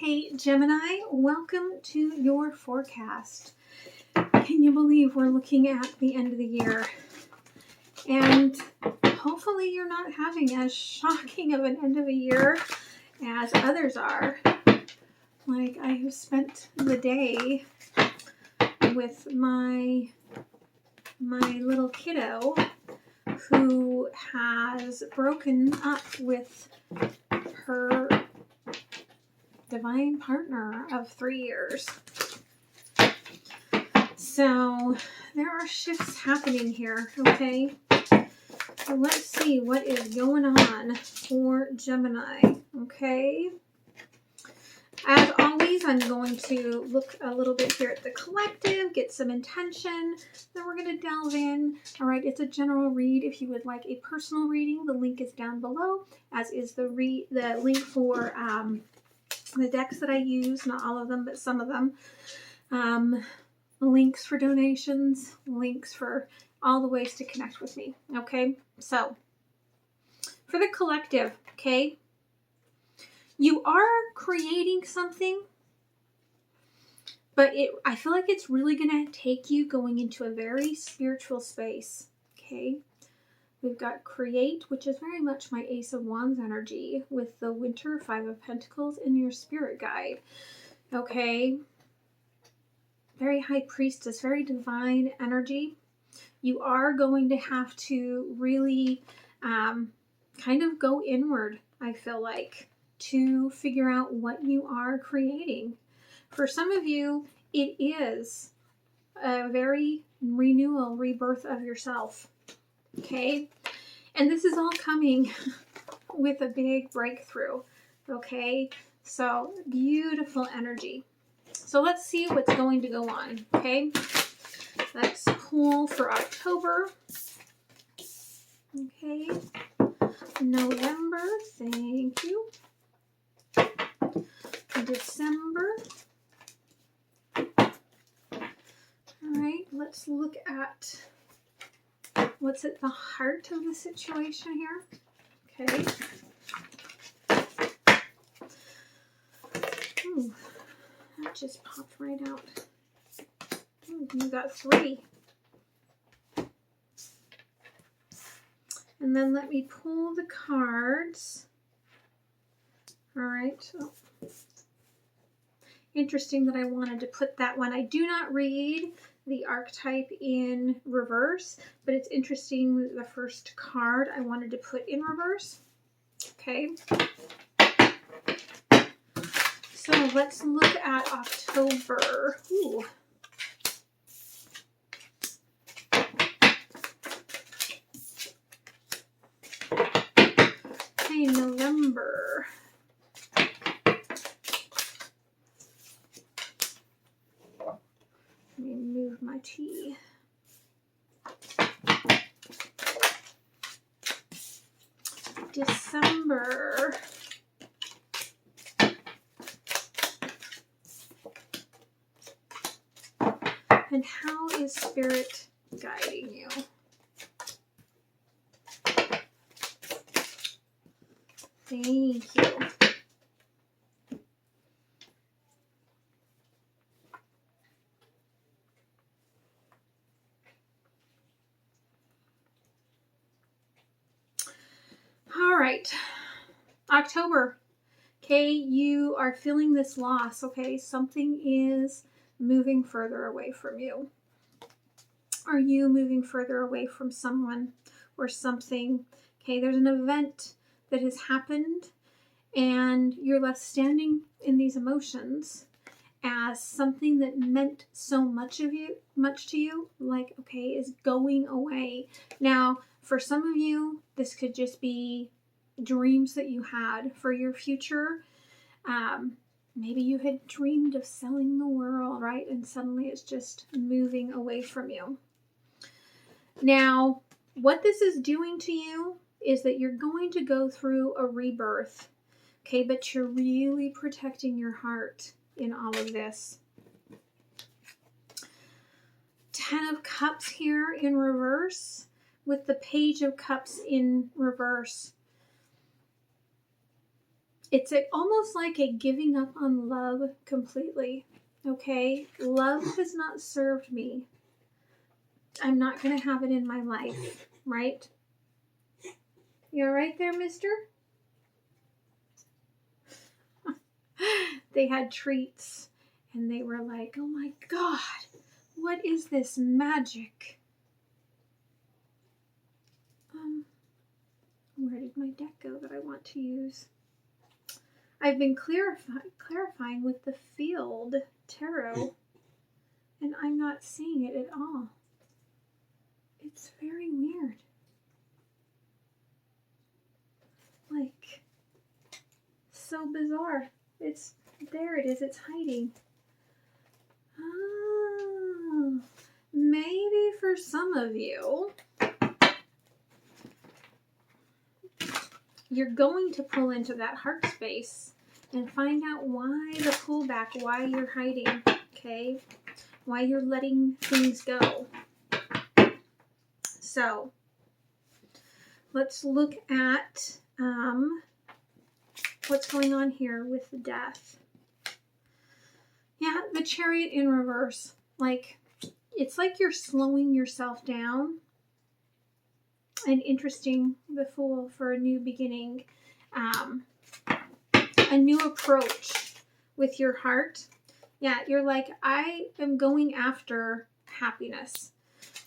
Hey Gemini, welcome to your forecast. Can you believe we're looking at the end of the year? And hopefully you're not having as shocking of an end of a year as others are. Like, I have spent the day with my little kiddo who has broken up with her divine partner of 3 years. So there are shifts happening here, okay? So let's see what is going on for Gemini, okay? As always, I'm going to look a little bit here at the collective, get some intention, then we're going to delve in. All right, it's a general read. If you would like a personal reading, the link is down below, as is the link for the decks that I use, not all of them, but some of them. Links for donations, links for all the ways to connect with me, okay? So, for the collective, okay? You are creating something, but I feel like it's really going to take you going into a very spiritual space, okay? We've got create, which is very much my Ace of Wands energy with the Winter, 5 of Pentacles, and your spirit guide. Okay. Very High Priestess, very divine energy. You are going to have to really kind of go inward, I feel like, to figure out what you are creating. For some of you, it is a very renewal, rebirth of yourself. Okay, and this is all coming with a big breakthrough. Okay, so beautiful energy. So let's see what's going to go on. Okay, let's pull for October. Okay, November, thank you. December. All right, let's look at what's at the heart of the situation here. Okay. Ooh, that just popped right out. Ooh, you got 3. And then let me pull the cards. All right. Oh. Interesting that I wanted to put that one. I do not read the archetype in reverse, but it's interesting the first card I wanted to put in reverse. Okay. So let's look at October. Ooh. Okay, November. Let me move my tea. December. And how is Spirit guiding you? Thank you. All right, October. Okay, you are feeling this loss. Okay, something is moving further away from you. Are you moving further away from someone or something? Okay, there's an event that has happened and you're left standing in these emotions as something that meant so much to you, like, okay, is going away. Now, for some of you, this could just be dreams that you had for your future. Maybe you had dreamed of selling the world, right? And suddenly it's just moving away from you. Now, what this is doing to you is that you're going to go through a rebirth, okay? But you're really protecting your heart in all of this. 10 of Cups here in reverse with the Page of Cups in reverse. It's almost like a giving up on love completely. Okay? Love has not served me. I'm not going to have it in my life, right? You're right there, mister? They had treats and they were like, oh my God, what is this magic? Where did my deck go that I want to use? I've been clarifying with the Field Tarot, and I'm not seeing it at all. It's very weird. Like, so bizarre. There it is, it's hiding. Oh, maybe for some of you, you're going to pull into that heart space and find out why the pullback, why you're hiding, okay? Why you're letting things go. So, let's look at what's going on here with the Death. Yeah, the Chariot in reverse. Like, it's like you're slowing yourself down. And interesting, the Fool for a new beginning. A new approach with your heart. Yeah, you're like, I am going after happiness.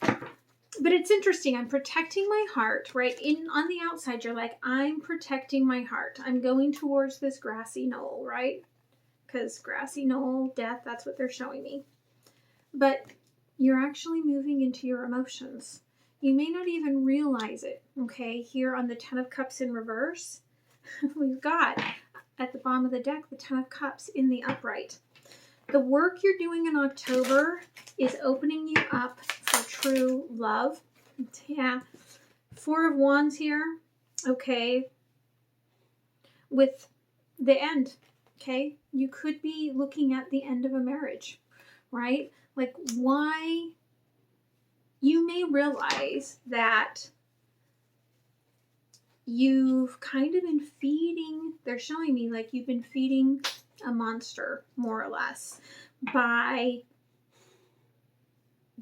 But it's interesting. I'm protecting my heart, right? On the outside, you're like, I'm protecting my heart. I'm going towards this grassy knoll, right? Because grassy knoll, death, that's what they're showing me. But you're actually moving into your emotions. You may not even realize it, okay? Here on the Ten of Cups in reverse, we've got at the bottom of the deck, the Ten of Cups in the upright. The work you're doing in October is opening you up for true love. Yeah. Four of Wands here, okay? With the end, okay? You could be looking at the end of a marriage, right? Like, why? You may realize that you've kind of been feeding, they're showing me like you've been feeding a monster, more or less, by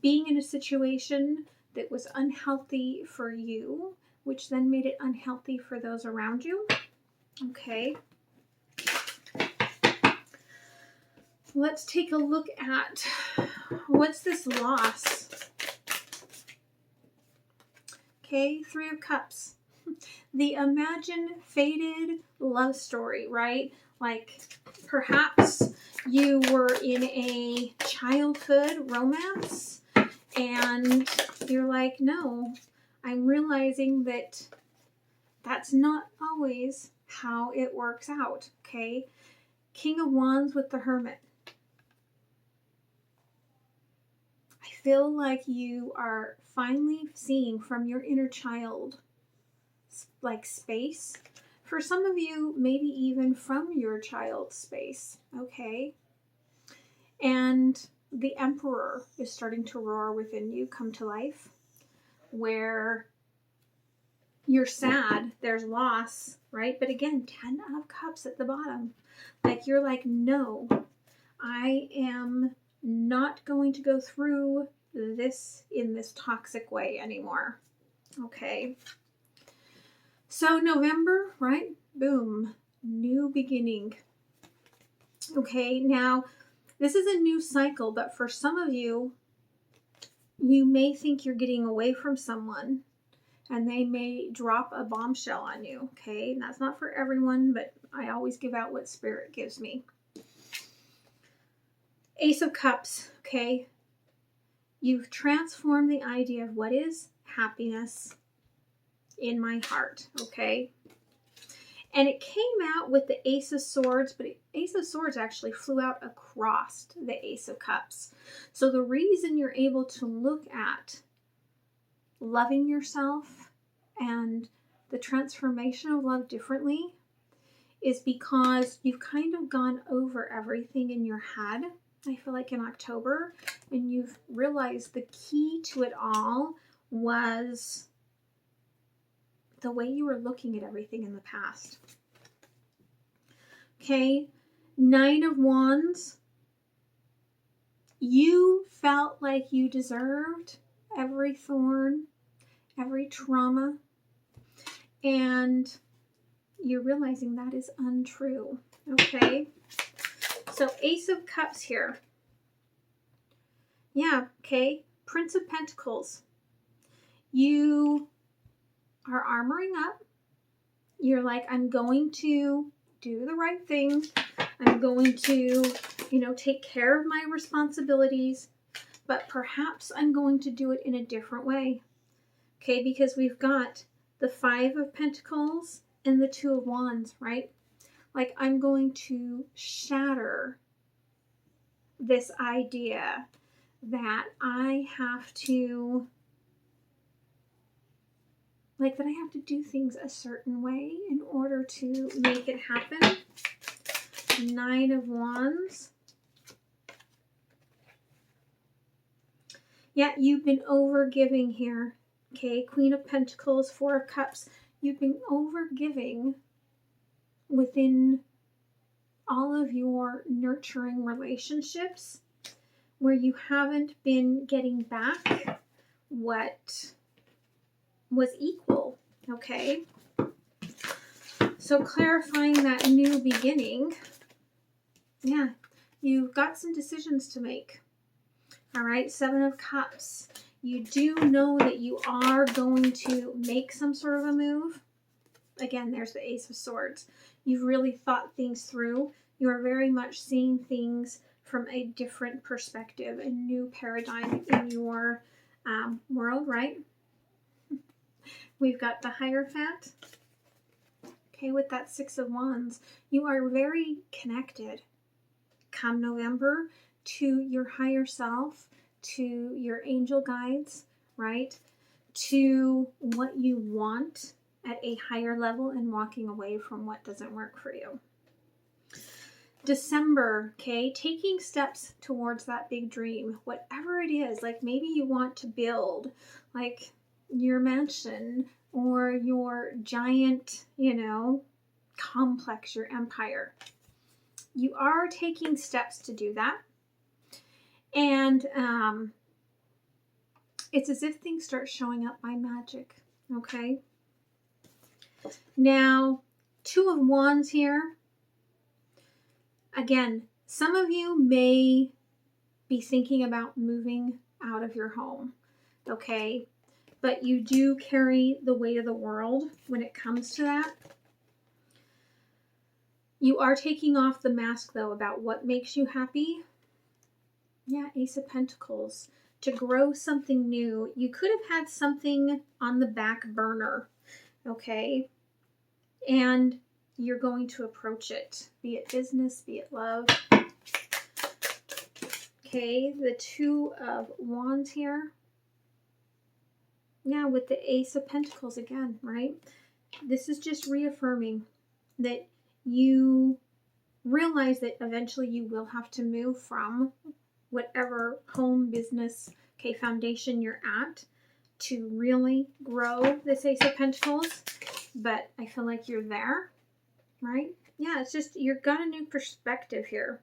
being in a situation that was unhealthy for you, which then made it unhealthy for those around you. Okay. Let's take a look at what's this loss. Okay, Three of Cups. The imagined faded love story, right? Like perhaps you were in a childhood romance and you're like, no, I'm realizing that that's not always how it works out, okay? King of Wands with the Hermit. I feel like you are finally seeing from your inner child, like space. For some of you, maybe even from your child's space, okay? And the Emperor is starting to roar within you, come to life, where you're sad, there's loss, right? But again, 10 of Cups at the bottom. Like you're like, no, I am not going to go through this in this toxic way anymore. Okay. So November, right? Boom. New beginning. Okay. Now, this is a new cycle, but for some of you, you may think you're getting away from someone and they may drop a bombshell on you. Okay. And that's not for everyone, but I always give out what Spirit gives me. Ace of Cups. Okay. You've transformed the idea of what is happiness in my heart, okay? And it came out with the Ace of Swords, but Ace of Swords actually flew out across the Ace of Cups. So the reason you're able to look at loving yourself and the transformation of love differently is because you've kind of gone over everything in your head, I feel like in October, and you've realized the key to it all was the way you were looking at everything in the past. Okay, Nine of Wands. You felt like you deserved every thorn, every trauma, and you're realizing that is untrue. Okay, so Ace of Cups here. Yeah, okay, Prince of Pentacles. You are armoring up. You're like, I'm going to do the right thing. I'm going to, take care of my responsibilities, but perhaps I'm going to do it in a different way. Okay, because we've got the Five of Pentacles and the Two of Wands, right? Like, I'm going to shatter this idea that I have to that I have to do things a certain way in order to make it happen. Nine of Wands. Yeah, you've been over-giving here. Okay, Queen of Pentacles, Four of Cups. You've been over-giving within all of your nurturing relationships where you haven't been getting back what was equal, okay? So clarifying that new beginning, yeah, you've got some decisions to make. All right, Seven of Cups. You do know that you are going to make some sort of a move. Again, there's the Ace of Swords. You've really thought things through. You're very much seeing things from a different perspective, a new paradigm in your world, right? We've got the Hierophant. Okay, with that Six of Wands, you are very connected come November to your higher self, to your angel guides, right? To what you want at a higher level and walking away from what doesn't work for you. December, okay, taking steps towards that big dream, whatever it is. Like maybe you want to build like your mansion or your giant, complex, your empire. You are taking steps to do that. And it's as if things start showing up by magic, okay? Now, Two of Wands here. Again, some of you may be thinking about moving out of your home, okay? But you do carry the weight of the world when it comes to that. You are taking off the mask, though, about what makes you happy. Yeah, Ace of Pentacles. To grow something new. You could have had something on the back burner, okay? And you're going to approach it, be it business, be it love. Okay, the Two of Wands here. Yeah, with the Ace of Pentacles again, right? This is just reaffirming that you realize that eventually you will have to move from whatever home, business, okay, foundation you're at to really grow this Ace of Pentacles. But I feel like you're there, right? Yeah, it's just you've got a new perspective here.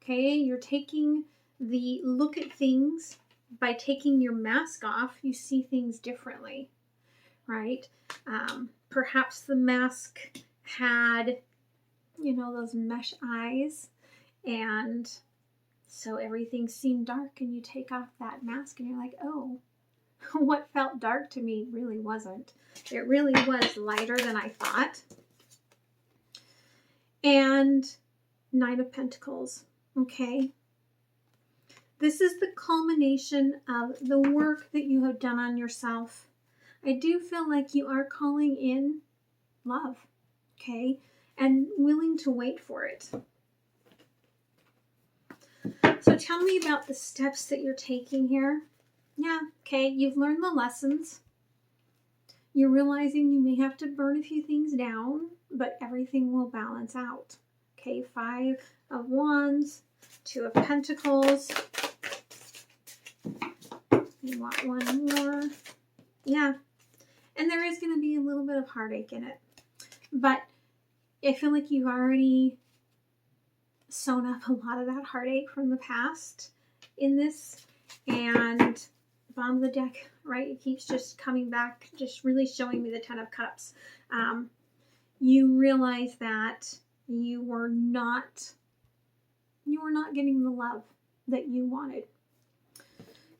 Okay, you're taking the look at things by taking your mask off. You see things differently, right? Perhaps the mask had, those mesh eyes, and so everything seemed dark, and you take off that mask and you're like, oh, what felt dark to me really wasn't. It really was lighter than I thought. And Nine of Pentacles, okay? This is the culmination of the work that you have done on yourself. I do feel like you are calling in love, okay? And willing to wait for it. So tell me about the steps that you're taking here. Yeah, okay, you've learned the lessons. You're realizing you may have to burn a few things down, but everything will balance out. Okay, Five of Wands, Two of Pentacles. You want one more. Yeah, and there is going to be a little bit of heartache in it. But I feel like you've already sewn up a lot of that heartache from the past in this. And bottom of the deck, right? It keeps just coming back, just really showing me the Ten of Cups. You realize that you were not getting the love that you wanted.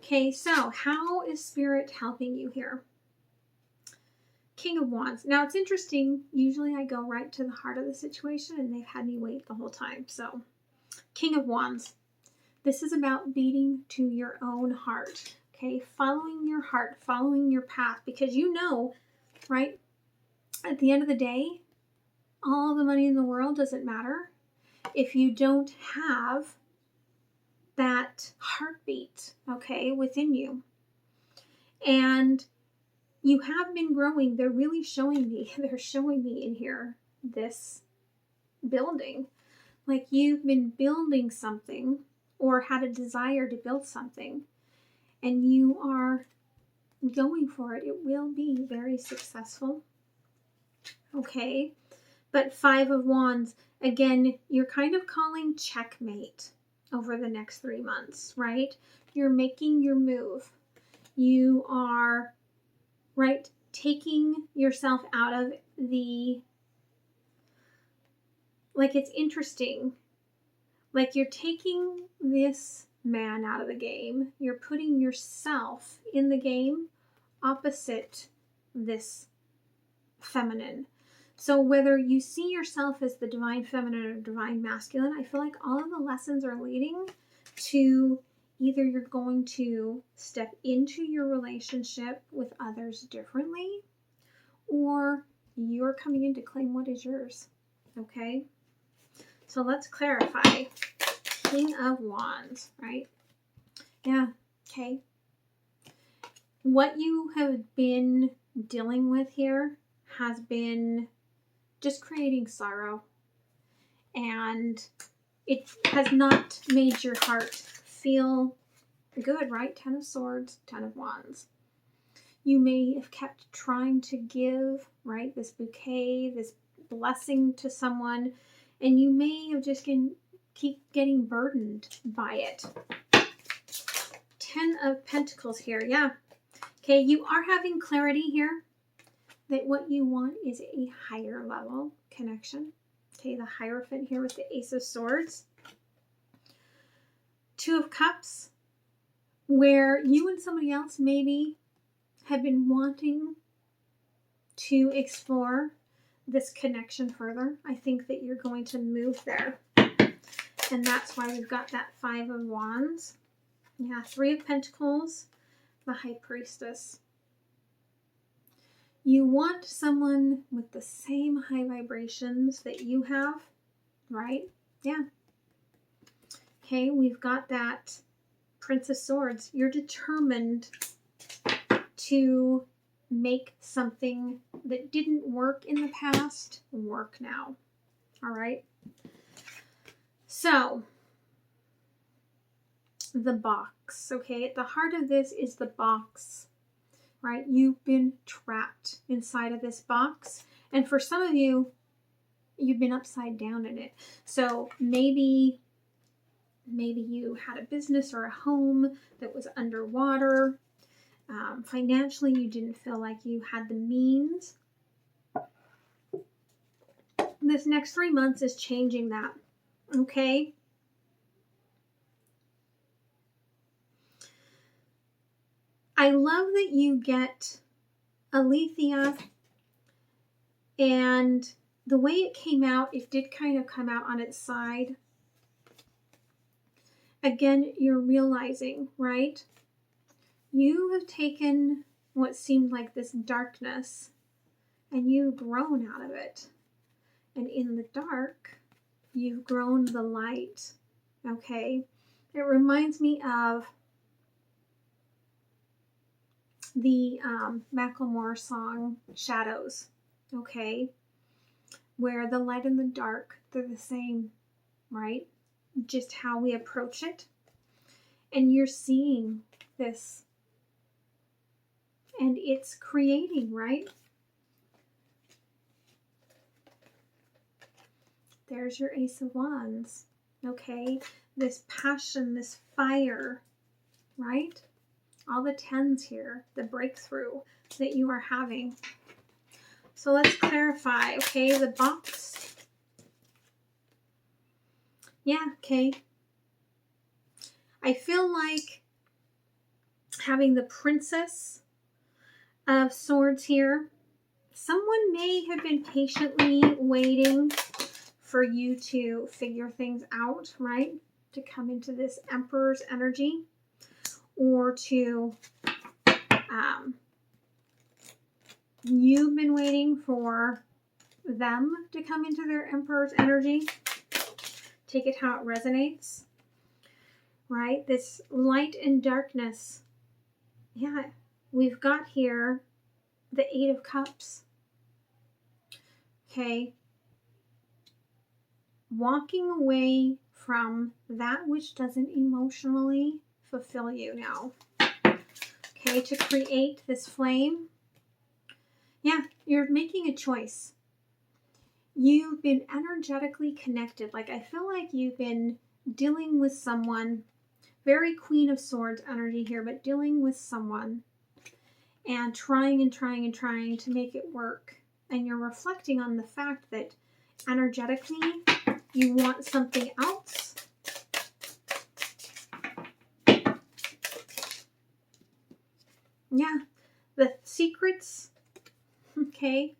Okay, so how is Spirit helping you here? King of Wands. Now it's interesting. Usually I go right to the heart of the situation, and they've had me wait the whole time. So, King of Wands. This is about beating to your own heart. Okay, following your heart, following your path, because you know, right? At the end of the day, all the money in the world doesn't matter if you don't have that heartbeat, okay, within you. And you have been growing. They're really showing me, in here, this building. Like you've been building something or had a desire to build something, and you are going for it. It will be very successful. Okay. But Five of Wands, again, you're kind of calling checkmate over the next 3 months, right? You're making your move. You are, right, taking yourself out of the, like, it's interesting. Like you're taking this man out of the game. You're putting yourself in the game opposite this feminine. So whether you see yourself as the divine feminine or divine masculine, I feel like all of the lessons are leading to either you're going to step into your relationship with others differently, or you're coming in to claim what is yours. Okay? So let's clarify. King of Wands, right? Yeah, okay. What you have been dealing with here has been just creating sorrow, and it has not made your heart feel good, right? Ten of Swords, Ten of Wands. You may have kept trying to give, right, this bouquet, this blessing to someone, and you may have just keep getting burdened by it. Ten of Pentacles here, yeah. Okay, you are having clarity here that what you want is a higher level connection. Okay, the Hierophant here with the Ace of Swords. Two of Cups, where you and somebody else maybe have been wanting to explore this connection further. I think that you're going to move there. And that's why we've got that Five of Wands. Yeah, Three of Pentacles, the High Priestess. You want someone with the same high vibrations that you have, right? Yeah. Okay, we've got that Prince of Swords. You're determined to make something that didn't work in the past work now. All right. So, the box. Okay, at the heart of this is the box. Right? You've been trapped inside of this box. And for some of you, you've been upside down in it. So maybe you had a business or a home that was underwater. Financially, you didn't feel like you had the means. This next 3 months is changing that. Okay? I love that you get Alethea, and the way it came out, it did kind of come out on its side. Again, you're realizing, right? You have taken what seemed like this darkness, and you've grown out of it. And in the dark, you've grown the light. Okay? It reminds me of the Macklemore song, Shadows, okay? Where the light and the dark, they're the same, right? Just how we approach it. And you're seeing this. And it's creating, right? There's your Ace of Wands. Okay, this passion, this fire, right? All the 10s here, the breakthrough that you are having. So let's clarify, okay, the box. Yeah, okay. I feel like having the Princess of Swords here, someone may have been patiently waiting for you to figure things out, right? To come into this Emperor's energy, or to, you've been waiting for them to come into their Emperor's energy. Take it how it resonates, right? This light and darkness. Yeah, we've got here the 8 of Cups. Okay. Walking away from that which doesn't emotionally fulfill you now. Okay, to create this flame. Yeah, you're making a choice. You've been energetically connected. Like, I feel like you've been dealing with someone, very Queen of Swords energy here, but dealing with someone and trying and trying and trying to make it work. And you're reflecting on the fact that energetically you want something else. Yeah, the secrets, okay,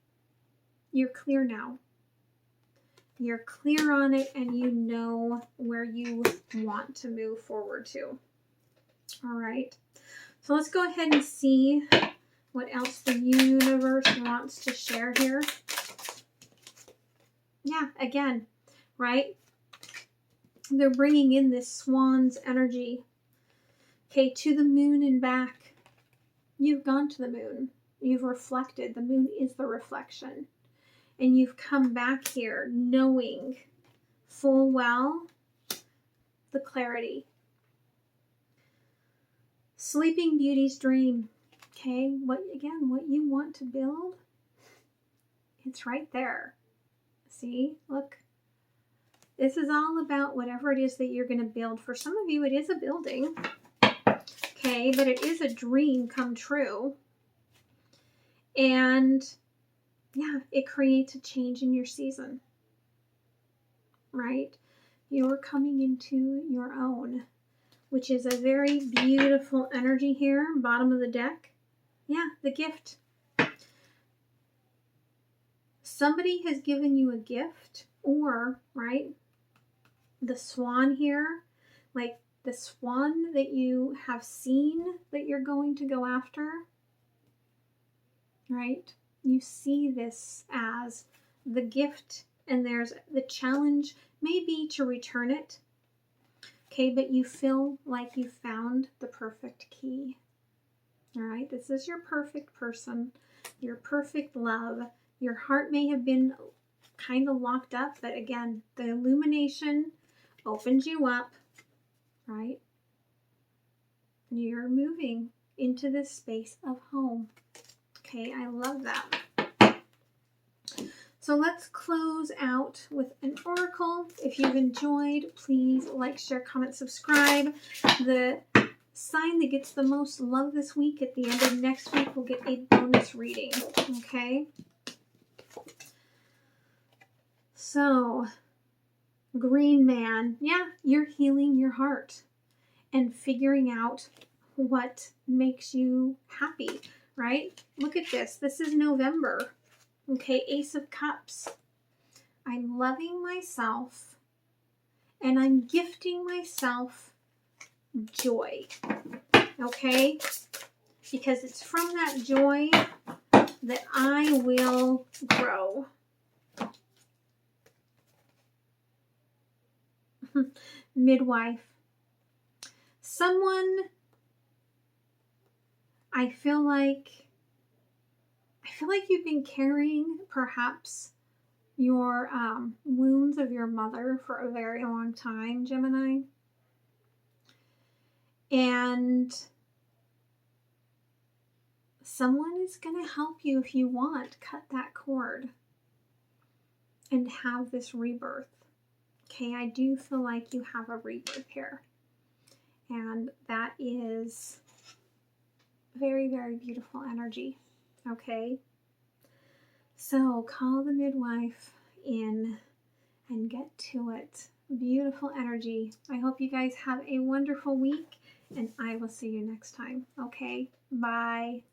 you're clear now. You're clear on it and you know where you want to move forward to. All right, so let's go ahead and see what else the universe wants to share here. Yeah, again, right? They're bringing in this swan's energy. Okay, to the moon and back. You've gone to the moon. You've reflected. The moon is the reflection. And you've come back here knowing full well the clarity. Sleeping Beauty's dream. Okay, what you want to build, it's right there. See, look. This is all about whatever it is that you're going to build. For some of you, it is a building. Okay, but it is a dream come true. And yeah, it creates a change in your season. Right? You're coming into your own, which is a very beautiful energy here, bottom of the deck. Yeah, the gift. Somebody has given you a gift, or, right, the swan here, like the swan that you have seen that you're going to go after, right? You see this as the gift, and there's the challenge may be to return it. Okay, but you feel like you found the perfect key. All right, this is your perfect person, your perfect love. Your heart may have been kind of locked up, but again, the illumination opens you up, right? You're moving into this space of home. Okay, I love that. So let's close out with an oracle. If you've enjoyed, please like, share, comment, subscribe. The sign that gets the most love this week at the end of next week will get a bonus reading, okay? So, Green Man, yeah, you're healing your heart and figuring out what makes you happy, right? Look at this. This is November. Okay, Ace of Cups. I'm loving myself and I'm gifting myself joy. Okay? Because it's from that joy that I will grow. Midwife. Someone, I feel like you've been carrying perhaps your wounds of your mother for a very long time, Gemini. And someone is going to help you if you want. Cut that cord. and have this rebirth. Okay, I do feel like you have a rebirth here. And that is very, very beautiful energy. Okay, so call the midwife in and get to it. Beautiful energy. I hope you guys have a wonderful week, and I will see you next time. Okay, bye.